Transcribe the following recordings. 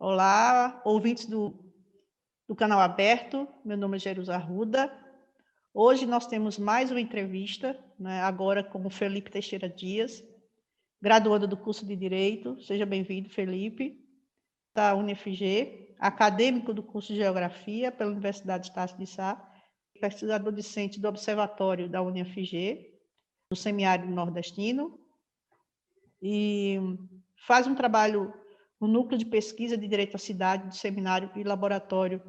Olá, ouvintes do canal aberto. Meu nome é Jerusa Arruda. Hoje nós temos mais uma entrevista, né, agora com o Felipe Teixeira Dias, graduando do curso de Direito. Seja bem-vindo, Felipe, da UniFG, acadêmico do curso de Geografia pela Universidade Estácio de Sá, pesquisador discente do Observatório da UniFG, do Semiárido Nordestino, e faz um trabalho no Núcleo de Pesquisa de Direito à Cidade do Seminário e Laboratório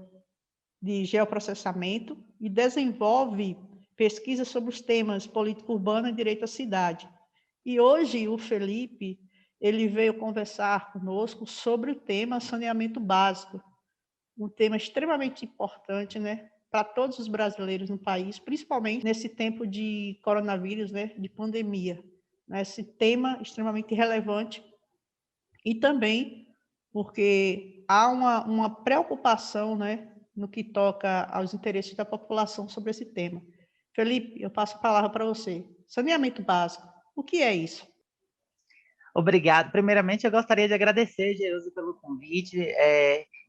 de Geoprocessamento e desenvolve pesquisas sobre os temas política urbana e direito à cidade. E hoje o Felipe, ele veio conversar conosco sobre o tema saneamento básico, um tema extremamente importante, né, para todos os brasileiros no país, principalmente nesse tempo de coronavírus, né, de pandemia. Esse tema extremamente relevante e também porque há uma preocupação, né, no que toca aos interesses da população sobre esse tema. Felipe, eu passo a palavra para você. Saneamento básico, o que é isso? Obrigado. Primeiramente, eu gostaria de agradecer, Jerusa, pelo convite,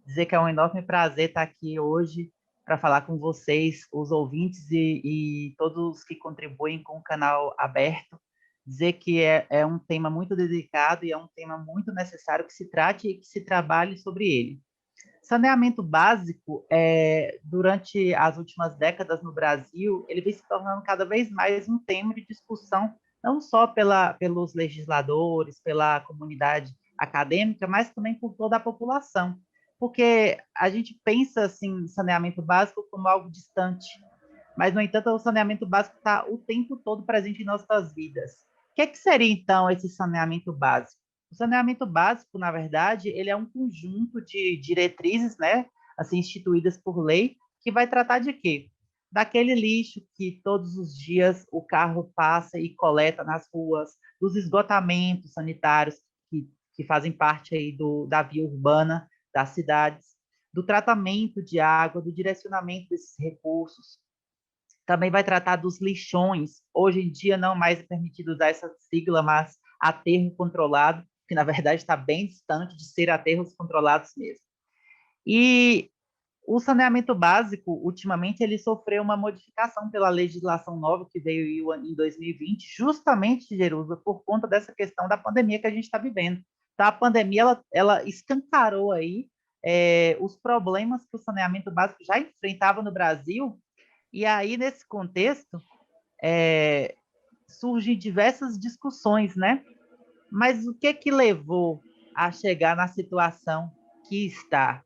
dizer que é um enorme prazer estar aqui hoje para falar com vocês, os ouvintes e todos os que contribuem com o canal aberto. Dizer que é um tema muito dedicado e é um tema muito necessário que se trate e que se trabalhe sobre ele. Saneamento básico, durante as últimas décadas no Brasil, ele vem se tornando cada vez mais um tema de discussão, não só pelos legisladores, pela comunidade acadêmica, mas também por toda a população. Porque a gente pensa assim, saneamento básico como algo distante, mas, no entanto, o saneamento básico está o tempo todo presente em nossas vidas. O que seria, então, esse saneamento básico? O saneamento básico, na verdade, ele é um conjunto de diretrizes, né, assim, instituídas por lei, que vai tratar de quê? Daquele lixo que todos os dias o carro passa e coleta nas ruas, dos esgotamentos sanitários que fazem parte aí da via urbana das cidades, do tratamento de água, do direcionamento desses recursos. Também vai tratar dos lixões. Hoje em dia não mais é permitido usar essa sigla, mas aterro controlado, que na verdade está bem distante de ser aterros controlados mesmo. E o saneamento básico, ultimamente, ele sofreu uma modificação pela legislação nova que veio em 2020, justamente, Jerusa, por conta dessa questão da pandemia que a gente está vivendo. Então, a pandemia, ela escancarou aí os problemas que o saneamento básico já enfrentava no Brasil, e aí, nesse contexto, é, surgem diversas discussões, né? Mas o que levou a chegar na situação que está?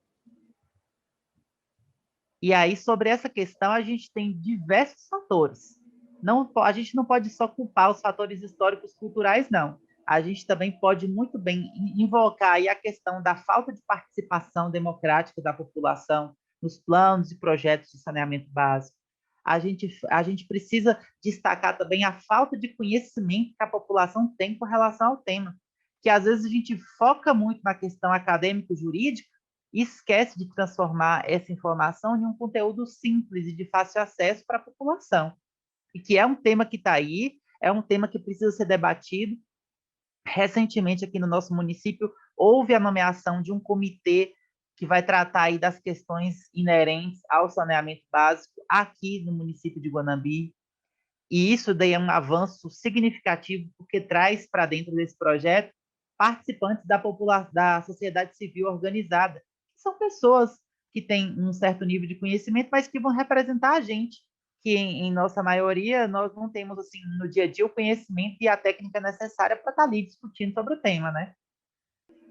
E aí, sobre essa questão, a gente tem diversos fatores. Não, a gente não pode só culpar os fatores históricos culturais, não. A gente também pode muito bem invocar aí a questão da falta de participação democrática da população nos planos e projetos de saneamento básico. A gente precisa destacar também a falta de conhecimento que a população tem com relação ao tema, que às vezes a gente foca muito na questão acadêmico-jurídica e esquece de transformar essa informação em um conteúdo simples e de fácil acesso para a população. E que é um tema que está aí, é um tema que precisa ser debatido. Recentemente, aqui no nosso município, houve a nomeação de um comitê que vai tratar aí das questões inerentes ao saneamento básico aqui no município de Guanambi. E isso daí é um avanço significativo, porque traz para dentro desse projeto participantes da sociedade civil organizada, que são pessoas que têm um certo nível de conhecimento, mas que vão representar a gente, que em nossa maioria nós não temos assim no dia a dia o conhecimento e a técnica necessária para estar ali discutindo sobre o tema, né?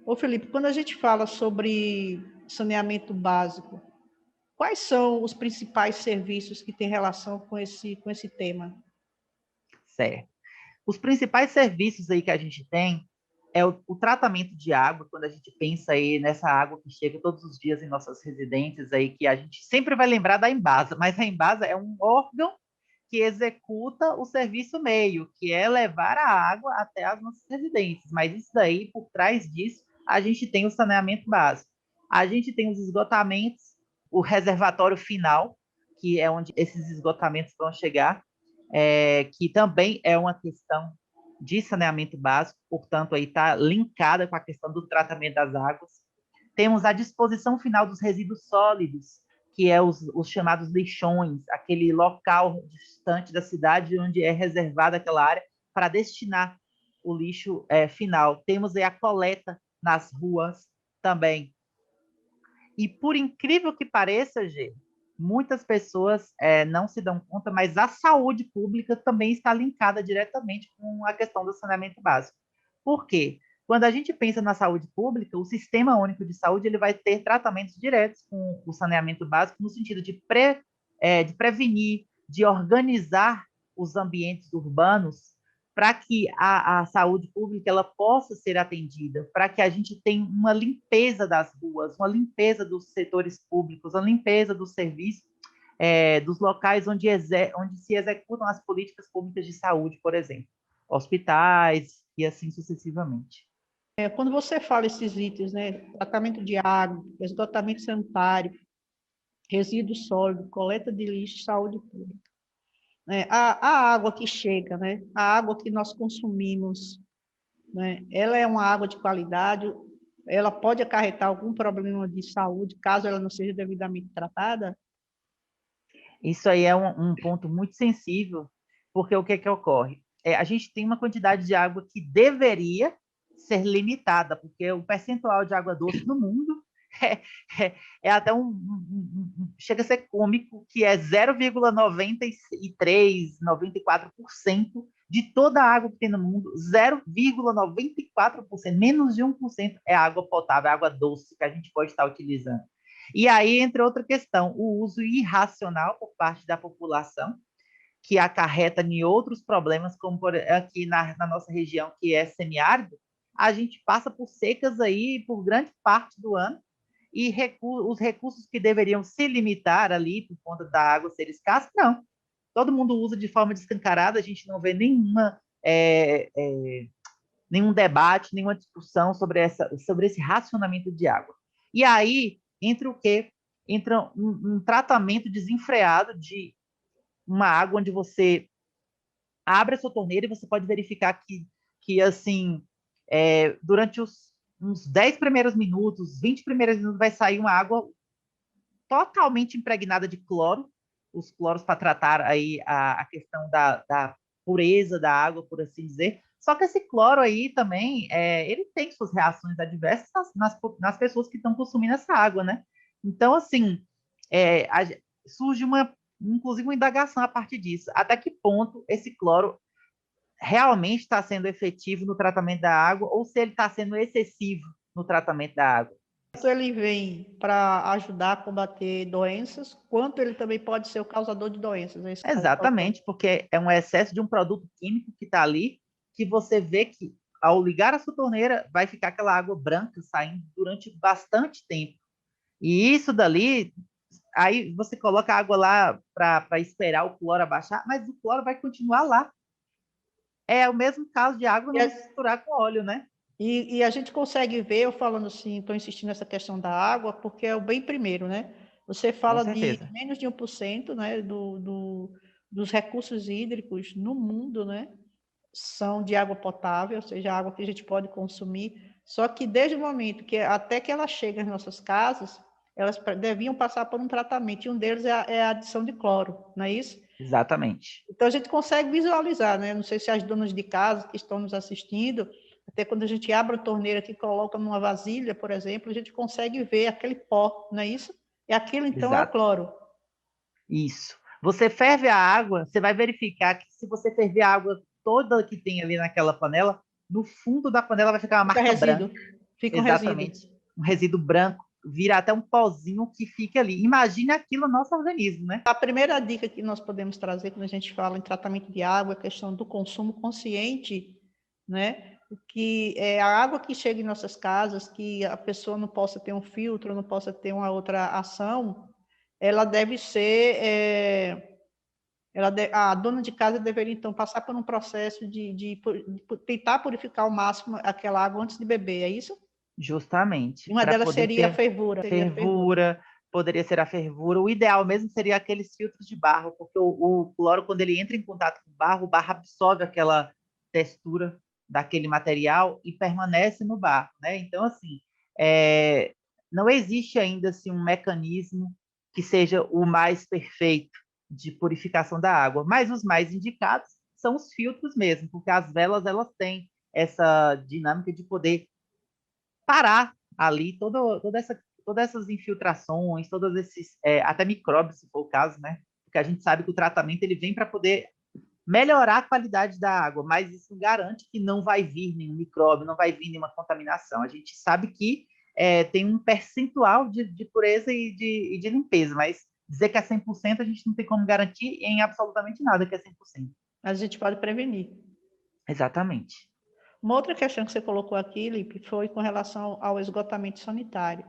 Ô Felipe, quando a gente fala sobre saneamento básico, quais são os principais serviços que têm relação com esse tema? Certo. Os principais serviços aí que a gente tem é o tratamento de água, quando a gente pensa aí nessa água que chega todos os dias em nossas residências aí, que a gente sempre vai lembrar da Embasa, mas a Embasa é um órgão que executa o serviço meio, que é levar a água até as nossas residências. Mas isso daí, por trás disso, a gente tem o saneamento básico. A gente tem os esgotamentos, o reservatório final, que é onde esses esgotamentos vão chegar, que também é uma questão de saneamento básico, portanto, aí está linkada com a questão do tratamento das águas. Temos a disposição final dos resíduos sólidos, que é os chamados lixões, aquele local distante da cidade onde é reservada aquela área para destinar o lixo final. Temos aí a coleta nas ruas também. E por incrível que pareça, Gê, muitas pessoas não se dão conta, mas a saúde pública também está linkada diretamente com a questão do saneamento básico. Por quê? Quando a gente pensa na saúde pública, o Sistema Único de Saúde ele vai ter tratamentos diretos com o saneamento básico no sentido de prevenir, de organizar os ambientes urbanos para que a saúde pública ela possa ser atendida, para que a gente tenha uma limpeza das ruas, uma limpeza dos setores públicos, uma limpeza dos serviços, dos locais onde se executam as políticas públicas de saúde, por exemplo, hospitais e assim sucessivamente. Quando você fala esses itens, né, tratamento de água, esgotamento sanitário, resíduo sólido, coleta de lixo, saúde pública, a água que chega, né, a água que nós consumimos, né, ela é uma água de qualidade, ela pode acarretar algum problema de saúde, caso ela não seja devidamente tratada? Isso aí é um ponto muito sensível, porque o que ocorre? A gente tem uma quantidade de água que deveria ser limitada, porque o percentual de água doce no mundo é, é até chega a ser cômico, que é 0,93, 94% de toda a água que tem no mundo, 0,94%, menos de 1% é água potável, água doce que a gente pode estar utilizando. E aí entra outra questão, o uso irracional por parte da população, que acarreta em outros problemas, como aqui na nossa região, que é semiárido, a gente passa por secas aí por grande parte do ano, e os recursos que deveriam se limitar ali por conta da água ser escassa, não. Todo mundo usa de forma descancarada, a gente não vê nenhum debate, nenhuma discussão sobre esse racionamento de água. E aí entra o quê? Entra um tratamento desenfreado de uma água onde você abre a sua torneira e você pode verificar que assim, durante uns 10 primeiros minutos, 20 primeiros minutos, vai sair uma água totalmente impregnada de cloro, os cloros para tratar aí a questão da pureza da água, por assim dizer. Só que esse cloro aí também, ele tem suas reações adversas nas pessoas que estão consumindo essa água, né? Então, assim, surge inclusive uma indagação a partir disso. Até que ponto esse cloro realmente está sendo efetivo no tratamento da água ou se ele está sendo excessivo no tratamento da água? Tanto ele vem para ajudar a combater doenças, quanto ele também pode ser o causador de doenças. É isso que está colocando. Exatamente, porque é um excesso de um produto químico que está ali, que você vê que ao ligar a sua torneira vai ficar aquela água branca saindo durante bastante tempo. E isso dali, aí você coloca a água lá para esperar o cloro abaixar, mas o cloro vai continuar lá. É o mesmo caso de água não misturar com óleo, né? E a gente consegue ver, eu falando assim, estou insistindo nessa questão da água, porque é o bem primeiro, né? Você Com fala de certeza. menos de 1%, né, dos recursos hídricos no mundo, né, são de água potável, ou seja, água que a gente pode consumir. Só que desde o momento que, até que ela chega às nossas casas, elas deviam passar por um tratamento, e um deles é a adição de cloro, não é isso? Exatamente. Então a gente consegue visualizar, né? Não sei se as donas de casa que estão nos assistindo, até quando a gente abre a torneira que coloca numa vasilha, por exemplo, a gente consegue ver aquele pó, não é isso? E aquilo então é o Exato. cloro. Isso. Você ferve a água, você vai verificar que se você ferver a água toda que tem ali naquela panela, no fundo da panela vai ficar uma Fica marca resíduo. branca. Fica um resíduo. Exatamente. Um resíduo branco, vira até um pozinho que fica ali. Imagine aquilo no nosso organismo, né? A primeira dica que nós podemos trazer quando a gente fala em tratamento de água é a questão do consumo consciente, né? Que é a água que chega em nossas casas, que a pessoa não possa ter um filtro, não possa ter uma outra ação, ela deve ser a dona de casa deveria, então, passar por um processo de tentar purificar ao máximo aquela água antes de beber, é isso? Justamente. Uma Para delas poder seria a ter fervura. fervura, poderia ser a fervura. O ideal mesmo seria aqueles filtros de barro, porque o cloro, quando ele entra em contato com o barro absorve aquela textura daquele material e permanece no barro, né? Então, assim, é, não existe ainda assim, um mecanismo que seja o mais perfeito de purificação da água, mas os mais indicados são os filtros mesmo, porque as velas elas têm essa dinâmica de poder parar ali todas essas infiltrações, todos esses, até micróbios, se for o caso, né? Porque a gente sabe que o tratamento ele vem para poder melhorar a qualidade da água, mas isso garante que não vai vir nenhum micróbio, não vai vir nenhuma contaminação. A gente sabe que tem um percentual de pureza e de limpeza, mas dizer que é 100% a gente não tem como garantir em absolutamente nada que é 100%. A gente pode prevenir. Exatamente. Uma outra questão que você colocou aqui, Lipe, foi com relação ao esgotamento sanitário.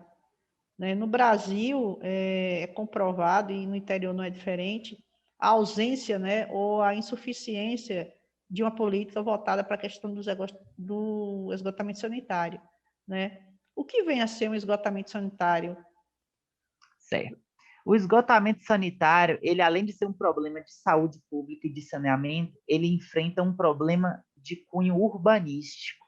Né? No Brasil, é comprovado, e no interior não é diferente, a ausência, né, ou a insuficiência de uma política voltada para a questão do esgotamento sanitário. Né? O que vem a ser um esgotamento sanitário? Certo. O esgotamento sanitário, ele além de ser um problema de saúde pública e de saneamento, ele enfrenta um problema de cunho urbanístico.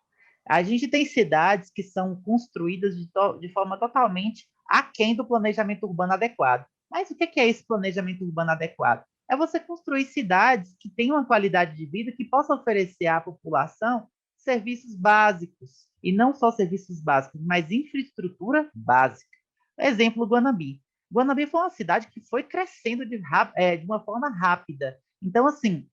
A gente tem cidades que são construídas de forma totalmente aquém do planejamento urbano adequado. Mas o que é esse planejamento urbano adequado? É você construir cidades que tenham uma qualidade de vida que possa oferecer à população serviços básicos, e não só serviços básicos, mas infraestrutura básica. Exemplo, Guanambi. Guanambi foi uma cidade que foi crescendo de uma forma rápida. Então, assim,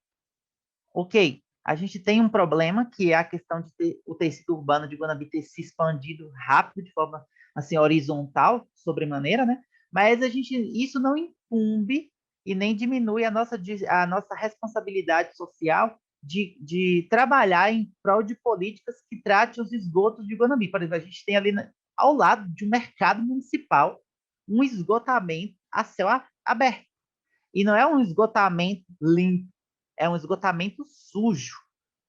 ok, a gente tem um problema que é a questão de ter o tecido urbano de Guanambi ter se expandido rápido, de forma assim, horizontal, sobremaneira, né? Mas isso não incumbe e nem diminui a nossa responsabilidade social de trabalhar em prol de políticas que tratem os esgotos de Guanambi. Por exemplo, a gente tem ali ao lado de um mercado municipal um esgotamento a céu aberto. E não é um esgotamento limpo, é um esgotamento sujo,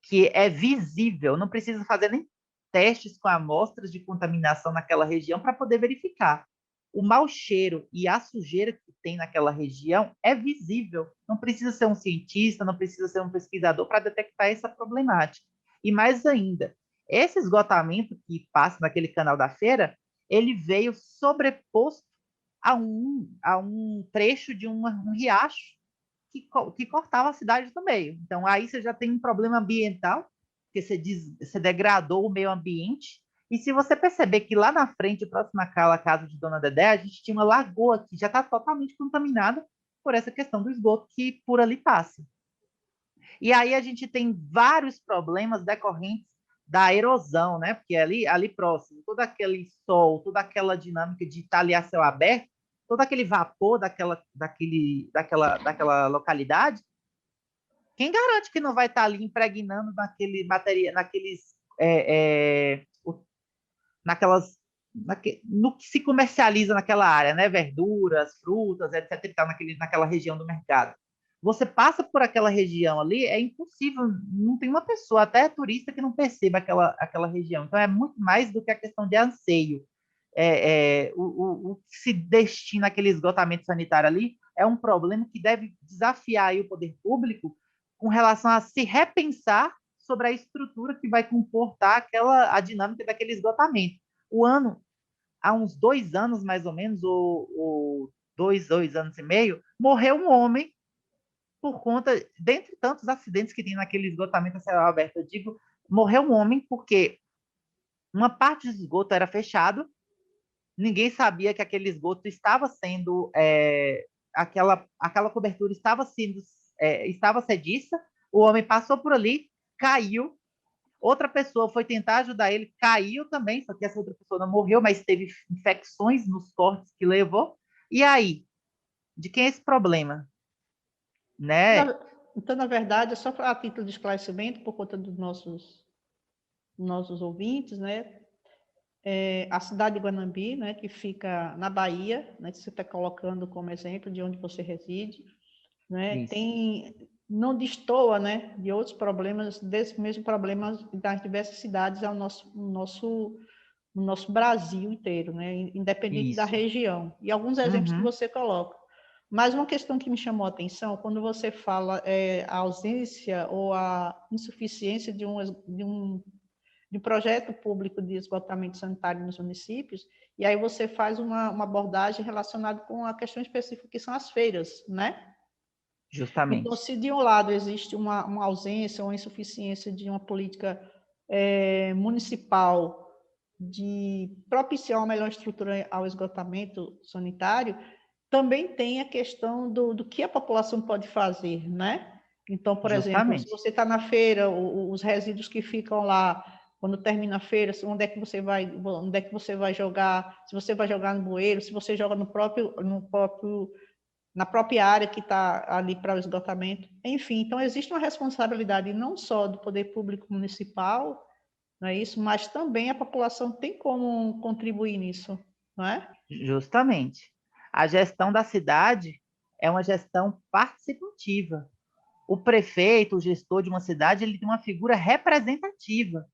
que é visível, não precisa fazer nem testes com amostras de contaminação naquela região para poder verificar. O mau cheiro e a sujeira que tem naquela região é visível. Não precisa ser um cientista, não precisa ser um pesquisador para detectar essa problemática. E mais ainda, esse esgotamento que passa naquele canal da feira, ele veio sobreposto a um trecho de um riacho que cortava a cidade do meio. Então, aí você já tem um problema ambiental, porque você degradou o meio ambiente. E se você perceber que lá na frente, próximo àquela casa de Dona Dedé, a gente tinha uma lagoa que já está totalmente contaminada por essa questão do esgoto que por ali passa. E aí a gente tem vários problemas decorrentes da erosão, né? Porque ali próximo, todo aquele sol, toda aquela dinâmica de estar ali a céu aberto, todo aquele vapor daquela localidade, quem garante que não vai estar ali impregnando naquele material, naquelas no que se comercializa naquela área, né? Verduras, frutas, etc. E tal, naquela região do mercado. Você passa por aquela região ali, é impossível, não tem uma pessoa, até turista, que não perceba aquela região. Então, é muito mais do que a questão de anseio. O que se destina àquele esgotamento sanitário ali é um problema que deve desafiar aí o poder público com relação a se repensar sobre a estrutura que vai comportar a dinâmica daquele esgotamento. Há uns 2 anos, mais ou menos, ou 2 anos e meio, morreu um homem por conta, dentre tantos acidentes que tem naquele esgotamento a céu aberto, eu digo, morreu um homem porque uma parte do esgoto era fechado, ninguém sabia que aquele esgoto estava sendo, aquela cobertura estava sediça, o homem passou por ali, caiu, outra pessoa foi tentar ajudar ele, caiu também, só que essa outra pessoa não morreu, mas teve infecções nos cortes que levou. E aí, de quem é esse problema? Né? Então, na verdade, é só a título de esclarecimento, por conta dos nossos ouvintes, né? A cidade de Guanambi, né, que fica na Bahia, né, que você está colocando como exemplo de onde você reside, né, não destoa, né, de outros problemas, desse mesmo problema das diversas cidades ao no nosso Brasil inteiro, né, independente da região. E alguns exemplos que você coloca. Mas uma questão que me chamou a atenção, quando você fala a ausência ou a insuficiência de um de projeto público de esgotamento sanitário nos municípios, e aí você faz uma abordagem relacionada com a questão específica que são as feiras, né? Então, Justamente. se de um lado existe uma ausência ou insuficiência de uma política municipal de propiciar uma melhor estrutura ao esgotamento sanitário, também tem a questão do que a população pode fazer, né? Então, por exemplo, se Justamente. você está na feira, os resíduos que ficam lá, quando termina a feira, onde é que você vai jogar, se você vai jogar no bueiro, se você joga na própria área que está ali para o esgotamento. Enfim, então existe uma responsabilidade não só do poder público municipal, não é isso, mas também a população tem como contribuir nisso, não é? Justamente. A gestão da cidade é uma gestão participativa. O prefeito, o gestor de uma cidade, ele tem uma figura representativa.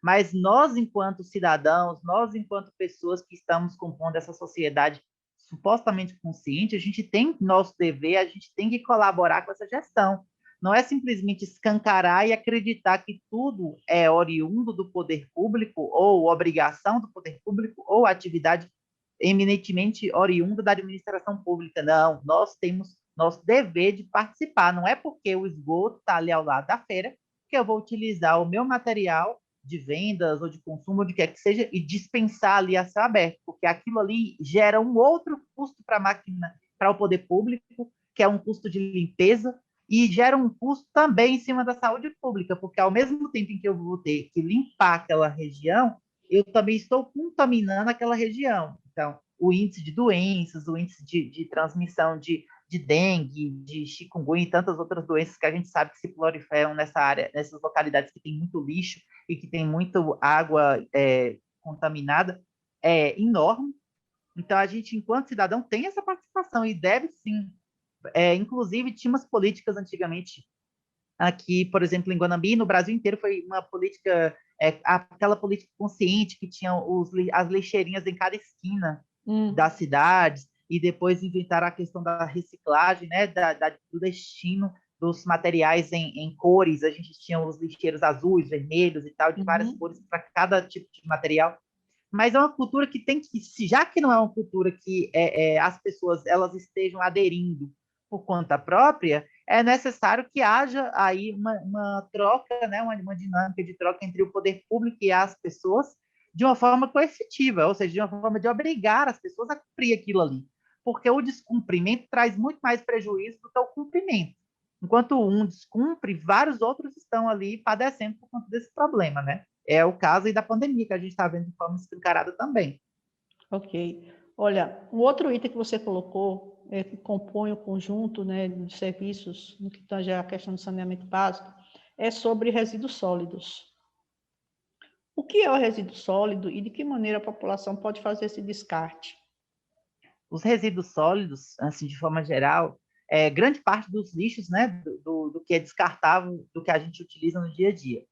Mas nós, enquanto cidadãos, nós, enquanto pessoas que estamos compondo essa sociedade supostamente consciente, a gente tem nosso dever, a gente tem que colaborar com essa gestão. Não é simplesmente escancarar e acreditar que tudo é oriundo do poder público, ou obrigação do poder público, ou atividade eminentemente oriunda da administração pública. Não, nós temos nosso dever de participar. Não é porque o esgoto está ali ao lado da feira que eu vou utilizar o meu material de vendas ou de consumo, ou de quer que seja, e dispensar ali a céu aberto, porque aquilo ali gera um outro custo para a máquina, para o poder público, que é um custo de limpeza, e gera um custo também em cima da saúde pública, porque ao mesmo tempo em que eu vou ter que limpar aquela região, eu também estou contaminando aquela região. Então, o índice de doenças, o índice de transmissão de dengue, de chikungunya e tantas outras doenças que a gente sabe que se proliferam nessa área, nessas localidades que tem muito lixo e que tem muita água contaminada, é enorme. Então, a gente, enquanto cidadão, tem essa participação e deve sim. Inclusive, tinha umas políticas antigamente aqui, por exemplo, em Guanambi, no Brasil inteiro, foi uma política, aquela política consciente que tinha as lixeirinhas em cada esquina das cidades, e depois inventaram a questão da reciclagem, né, do destino dos materiais em cores. A gente tinha os lixeiros azuis, vermelhos e tal, de várias cores para cada tipo de material. Mas é uma cultura que tem que, já que não é uma cultura que as pessoas elas estejam aderindo por conta própria, é necessário que haja aí uma troca, né, uma dinâmica de troca entre o poder público e as pessoas de uma forma coercitiva, ou seja, de uma forma de obrigar as pessoas a cumprir aquilo ali. Porque o descumprimento traz muito mais prejuízo do que o cumprimento. Enquanto um descumpre, vários outros estão ali padecendo por conta desse problema, né? É o caso aí da pandemia, que a gente está vendo de forma escancarada também. Ok. Olha, o outro item que você colocou, que compõe o conjunto, né, de serviços, no que tange a questão do saneamento básico, é sobre resíduos sólidos. O que é o resíduo sólido e de que maneira a população pode fazer esse descarte? Os resíduos sólidos, assim, de forma geral, grande parte dos lixos, né, do que é descartável, do que a gente utiliza no dia a dia.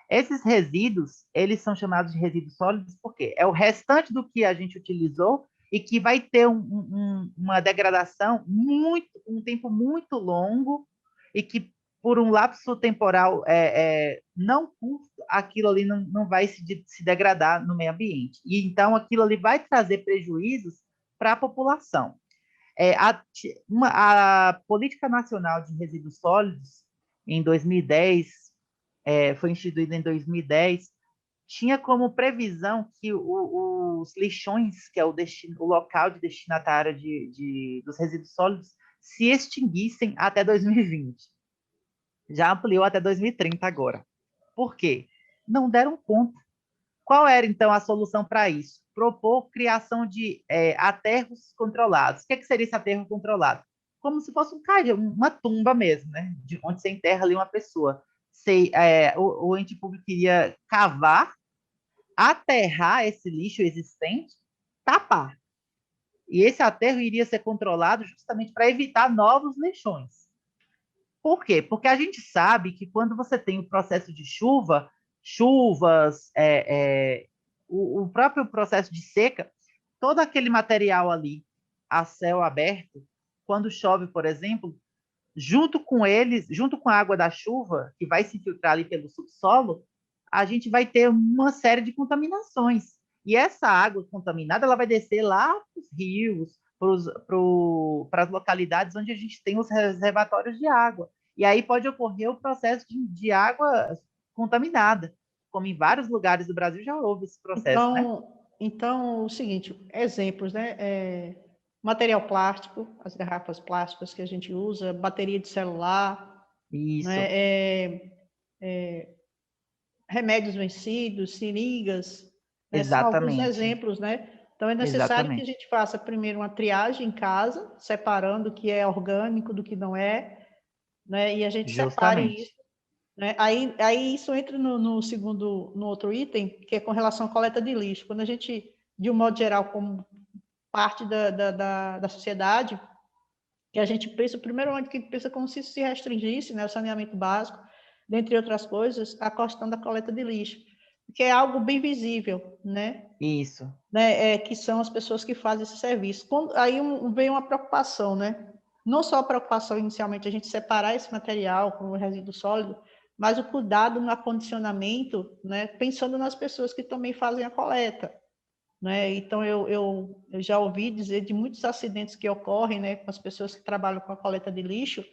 Esses resíduos, eles são chamados de resíduos sólidos porque é o restante do que a gente utilizou e que vai ter uma degradação um tempo muito longo e que, por um lapso temporal não curto, aquilo ali não vai se degradar no meio ambiente. E então aquilo ali vai trazer prejuízos para a população. A Política Nacional de Resíduos Sólidos, em 2010, foi instituída em 2010, tinha como previsão que os lixões, que é o local de destinatário dos resíduos sólidos, se extinguissem até 2020. Já ampliou até 2030 agora. Por quê? Não deram conta. Qual era, então, a solução para isso? Propor criação de aterros controlados. O que seria esse aterro controlado? Como se fosse uma tumba mesmo, né? De onde você enterra ali uma pessoa. O ente público iria cavar, aterrar esse lixo existente, tapar. E esse aterro iria ser controlado justamente para evitar novos lixões. Por quê? Porque a gente sabe que quando você tem o processo de chuvas, o próprio processo de seca, todo aquele material ali a céu aberto, quando chove, por exemplo, junto com eles, junto com a água da chuva, que vai se infiltrar ali pelo subsolo, a gente vai ter uma série de contaminações. E essa água contaminada ela vai descer lá para os rios, para as localidades onde a gente tem os reservatórios de água. E aí pode ocorrer o processo de água contaminada, como em vários lugares do Brasil já houve esse processo, né? Então, o seguinte, exemplos, né? Material plástico, as garrafas plásticas que a gente usa, bateria de celular, Isso, né? Remédios vencidos, seringas, né? São alguns exatamente, exemplos, né? Então, é necessário que a exatamente, gente faça primeiro uma triagem em casa, separando o que é orgânico do que não é, né? E a gente separe isso, justamente. né? Aí isso entra no outro item, que é com relação à coleta de lixo. Quando a gente, de um modo geral, como parte da sociedade, que a gente pensa, o primeiro momento que a gente pensa como se isso se restringisse, né, o saneamento básico, dentre outras coisas, a questão da coleta de lixo, que é algo bem visível, né? Isso. Que são as pessoas que fazem esse serviço. Aí vem uma preocupação, né? Não só a preocupação inicialmente a gente separar esse material como resíduo sólido, mas o cuidado no acondicionamento, né? Pensando nas pessoas que também fazem a coleta, né? Então, eu já ouvi dizer de muitos acidentes que ocorrem, né, com as pessoas que trabalham com a coleta de lixo,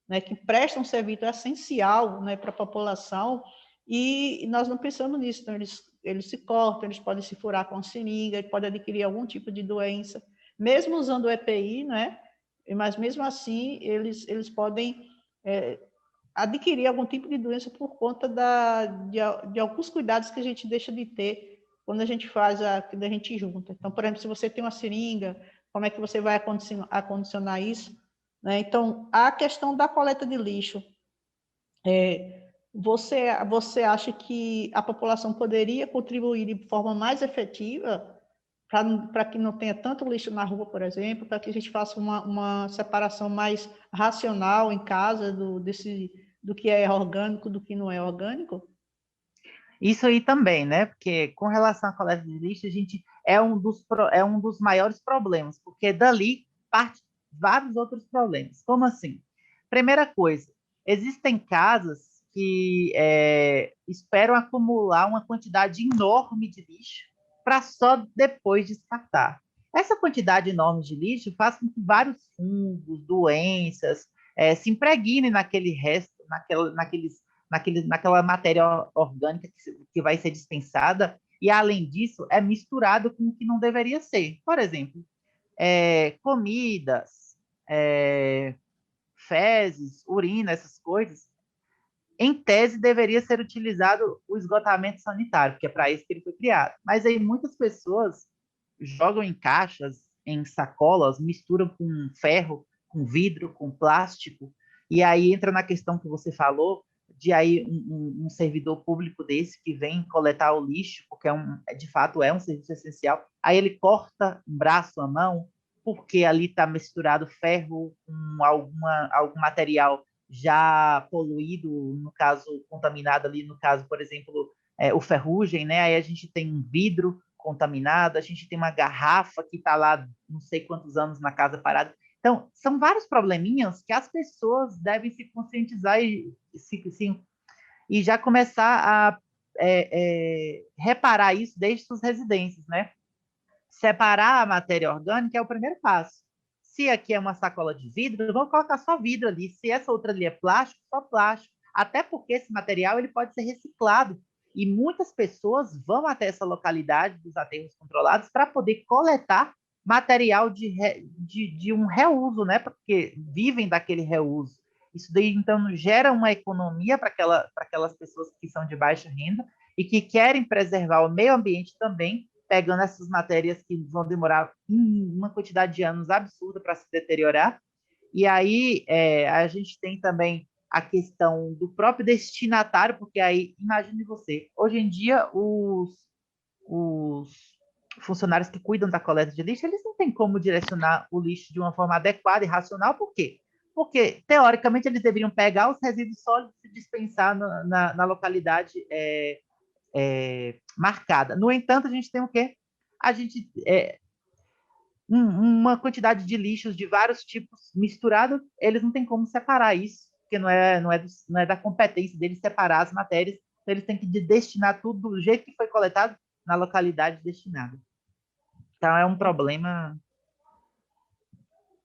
né, que prestam um serviço essencial, né, para a população, e nós não pensamos nisso. Então, eles se cortam, eles podem se furar com seringa, podem adquirir algum tipo de doença, mesmo usando o EPI, né? Mas mesmo assim, eles podem adquirir algum tipo de doença por conta de alguns cuidados que a gente deixa de ter quando a gente quando a gente junta. Então, por exemplo, se você tem uma seringa, como é que você vai acondicionar isso? Né? Então, a questão da coleta de lixo, você acha que a população poderia contribuir de forma mais efetiva para que não tenha tanto lixo na rua, por exemplo, para que a gente faça uma separação mais racional em casa do que é orgânico do que não é orgânico? Isso aí também, né? Porque com relação à coleta de lixo, a gente é um dos maiores problemas, porque dali parte vários outros problemas. Como assim? Primeira coisa, existem casas que esperam acumular uma quantidade enorme de lixo para só depois descartar. Essa quantidade enorme de lixo faz com que vários fungos, doenças, se impregnem naquele resto, naquela matéria orgânica que vai ser dispensada, e além disso, é misturado com o que não deveria ser. Por exemplo, comidas, fezes, urina, essas coisas. Em tese, deveria ser utilizado o esgotamento sanitário, porque é para isso que ele foi criado. Mas aí muitas pessoas jogam em caixas, em sacolas, misturam com ferro, com vidro, com plástico, e aí entra na questão que você falou, de aí um servidor público desse que vem coletar o lixo, porque de fato é um serviço essencial, aí ele corta um braço, a mão, porque ali está misturado ferro com algum material já poluído, no caso, contaminado ali, no caso, por exemplo, o ferrugem, né? Aí a gente tem um vidro contaminado, a gente tem uma garrafa que está lá não sei quantos anos na casa parada. Então, são vários probleminhas que as pessoas devem se conscientizar e já começar a reparar isso desde suas residências, né? Separar a matéria orgânica é o primeiro passo. Se aqui é uma sacola de vidro, vamos colocar só vidro ali. Se essa outra ali é plástico, só plástico. Até porque esse material ele pode ser reciclado. E muitas pessoas vão até essa localidade dos aterros controlados para poder coletar material de um reuso, né? Porque vivem daquele reuso. Isso daí, então, gera uma economia para aquelas pessoas que são de baixa renda e que querem preservar o meio ambiente também, pegando essas matérias que vão demorar uma quantidade de anos absurda para se deteriorar. E aí a gente tem também a questão do próprio destinatário, porque aí, imagine você, hoje em dia os funcionários que cuidam da coleta de lixo, eles não têm como direcionar o lixo de uma forma adequada e racional, por quê? Porque, teoricamente, eles deveriam pegar os resíduos sólidos e dispensar na localidade marcada. No entanto, a gente tem o quê? A gente uma quantidade de lixos de vários tipos misturados, eles não têm como separar isso, porque não é da competência deles separar as matérias eles têm que destinar tudo do jeito que foi coletado na localidade destinada. Então, é um problema.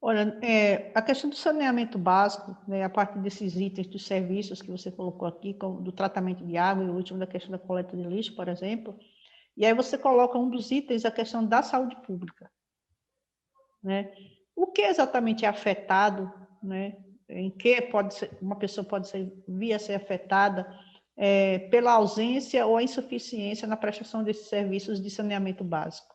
Olha, a questão do saneamento básico, né, a partir desses itens dos serviços que você colocou aqui, como do tratamento de água e o último da questão da coleta de lixo, por exemplo, e aí você coloca um dos itens a questão da saúde pública, né? O que exatamente é afetado, né? Em que uma pessoa pode vir a ser afetada pela ausência ou a insuficiência na prestação desses serviços de saneamento básico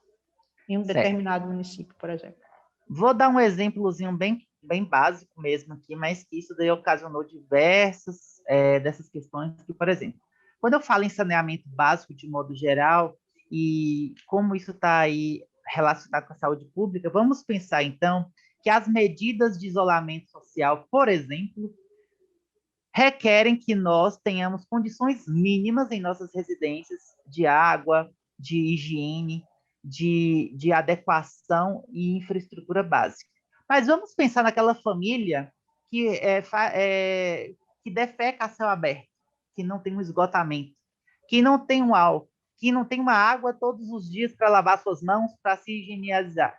em um determinado município, por exemplo. Vou dar um exemplozinho bem básico mesmo aqui, mas que isso daí ocasionou diversas dessas questões que, por exemplo, quando eu falo em saneamento básico de modo geral e como isso está aí relacionado com a saúde pública, vamos pensar então que as medidas de isolamento social, por exemplo, requerem que nós tenhamos condições mínimas em nossas residências de água, de higiene, de adequação e infraestrutura básica. Mas vamos pensar naquela família que defeca a céu aberto, que não tem um esgotamento, que não tem um álcool, que não tem uma água todos os dias para lavar suas mãos, para se higienizar.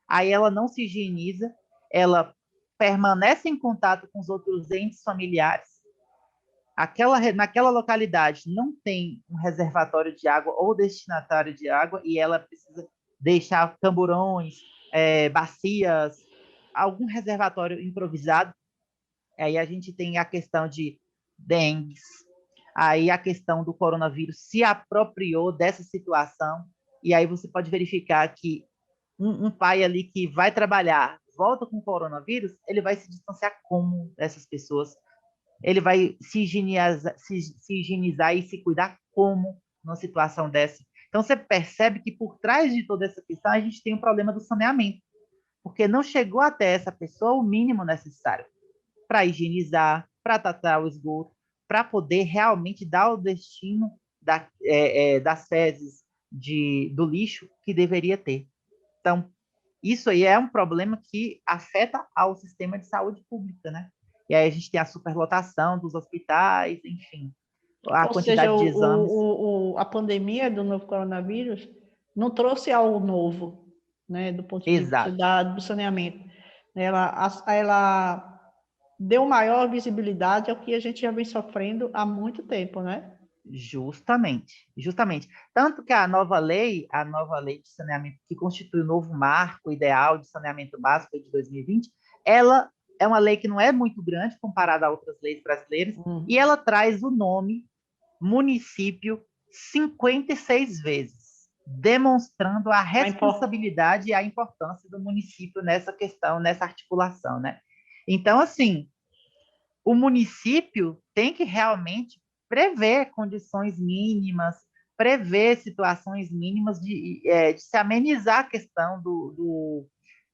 Aí ela não se higieniza, ela permanece em contato com os outros entes familiares. Naquela localidade não tem um reservatório de água ou destinatário de água e ela precisa deixar camburões, bacias, algum reservatório improvisado. Aí a gente tem a questão de dengue, aí a questão do coronavírus se apropriou dessa situação e aí você pode verificar que um pai ali que vai trabalhar, volta com coronavírus, ele vai se distanciar como dessas pessoas? Ele vai se higienizar e se cuidar como numa situação dessa? Então, você percebe que por trás de toda essa questão, a gente tem um problema do saneamento, porque não chegou até essa pessoa o mínimo necessário para higienizar, para tratar o esgoto, para poder realmente dar o destino das fezes do lixo que deveria ter. Então, isso aí é um problema que afeta ao sistema de saúde pública, né? E aí a gente tem a superlotação dos hospitais, enfim, a Ou seja, quantidade de exames. a pandemia do novo coronavírus não trouxe algo novo, né, do ponto de vista Exato. do saneamento. Ela deu maior visibilidade ao que a gente já vem sofrendo há muito tempo, né? Justamente, justamente. Tanto que a nova lei de saneamento, que constitui o novo marco ideal de saneamento básico de 2020, ela é uma lei que não é muito grande comparada a outras leis brasileiras, e ela traz o nome município 56 vezes, demonstrando a responsabilidade e a importância do município nessa questão, nessa articulação, né? Então, assim, o município tem que realmente prever condições mínimas, prever situações mínimas de se amenizar a questão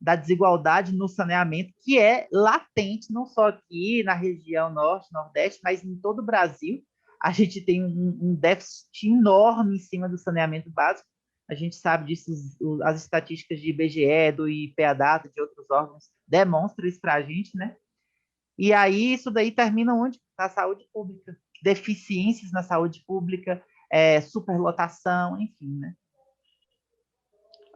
da desigualdade no saneamento, que é latente, não só aqui na região norte, nordeste, mas em todo o Brasil. A gente tem um déficit enorme em cima do saneamento básico. A gente sabe disso, as estatísticas de IBGE, do IPEA-Data, de outros órgãos, demonstram isso para a gente, né? E aí isso daí termina onde? Na saúde pública. Deficiências na saúde pública, superlotação, enfim, né?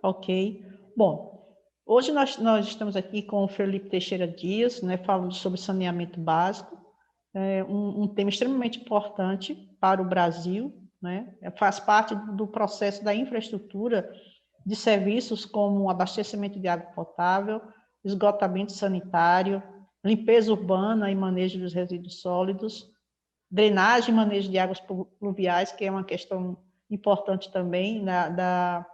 Ok. Bom, hoje nós estamos aqui com o Felipe Teixeira Dias, né, falando sobre saneamento básico, um tema extremamente importante para o Brasil, né? Faz parte do processo da infraestrutura de serviços como abastecimento de água potável, esgotamento sanitário, limpeza urbana e manejo dos resíduos sólidos, drenagem e manejo de águas pluviais, que é uma questão importante também da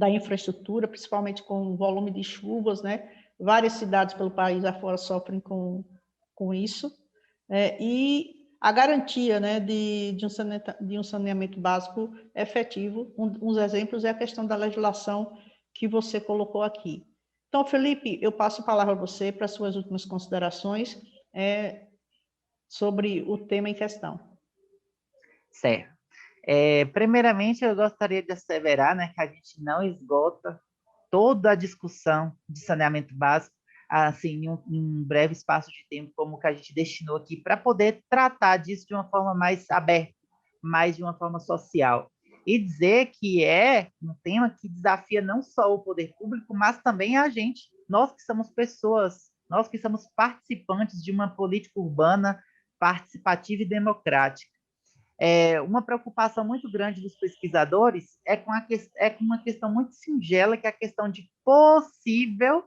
infraestrutura, principalmente com o volume de chuvas, né? Várias cidades pelo país afora sofrem com isso. E a garantia, né, de um saneamento básico efetivo. Uns exemplos é a questão da legislação que você colocou aqui. Então, Felipe, eu passo a palavra a você para suas últimas considerações sobre o tema em questão. Certo. Primeiramente, eu gostaria de asseverar, né, que a gente não esgota toda a discussão de saneamento básico assim, em um breve espaço de tempo, como que a gente destinou aqui, para poder tratar disso de uma forma mais aberta, mais de uma forma social. E dizer que é um tema que desafia não só o poder público, mas também a gente, nós que somos pessoas, nós que somos participantes de uma política urbana participativa e democrática. Uma preocupação muito grande dos pesquisadores é com uma questão muito singela, que é a questão de possível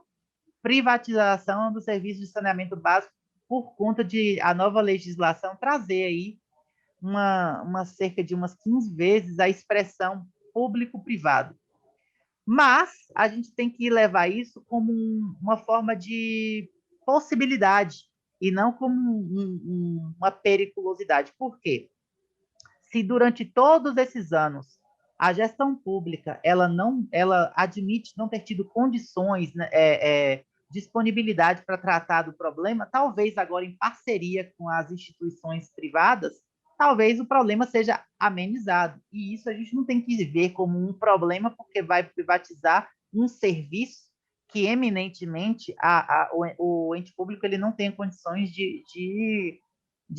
privatização do serviço de saneamento básico por conta de a nova legislação trazer aí cerca de umas 15 vezes a expressão público-privado. Mas a gente tem que levar isso como uma forma de possibilidade e não como uma periculosidade. Por quê? Se durante todos esses anos a gestão pública ela admite não ter tido condições, né, disponibilidade para tratar do problema, talvez agora em parceria com as instituições privadas, talvez o problema seja amenizado. E isso a gente não tem que ver como um problema porque vai privatizar um serviço que eminentemente o ente público ele não tem condições de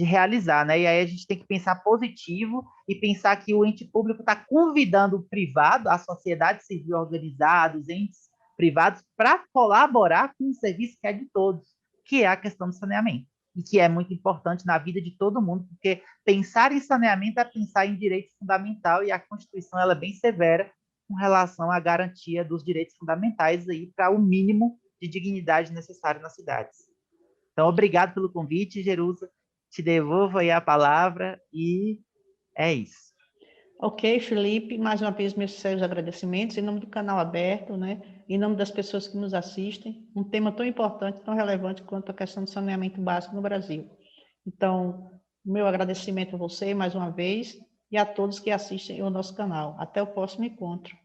realizar, né? E aí a gente tem que pensar positivo e pensar que o ente público está convidando o privado, a sociedade civil organizada, os entes privados, para colaborar com um serviço que é de todos, que é a questão do saneamento, e que é muito importante na vida de todo mundo, porque pensar em saneamento é pensar em direito fundamental, e a Constituição ela é bem severa com relação à garantia dos direitos fundamentais aí para o mínimo de dignidade necessário nas cidades. Então, obrigado pelo convite, Jerusa. Te devolvo aí a palavra e é isso. Ok, Felipe, mais uma vez meus sinceros agradecimentos em nome do canal aberto, né? Em nome das pessoas que nos assistem, um tema tão importante, tão relevante quanto a questão do saneamento básico no Brasil. Então, meu agradecimento a você mais uma vez e a todos que assistem ao nosso canal. Até o próximo encontro.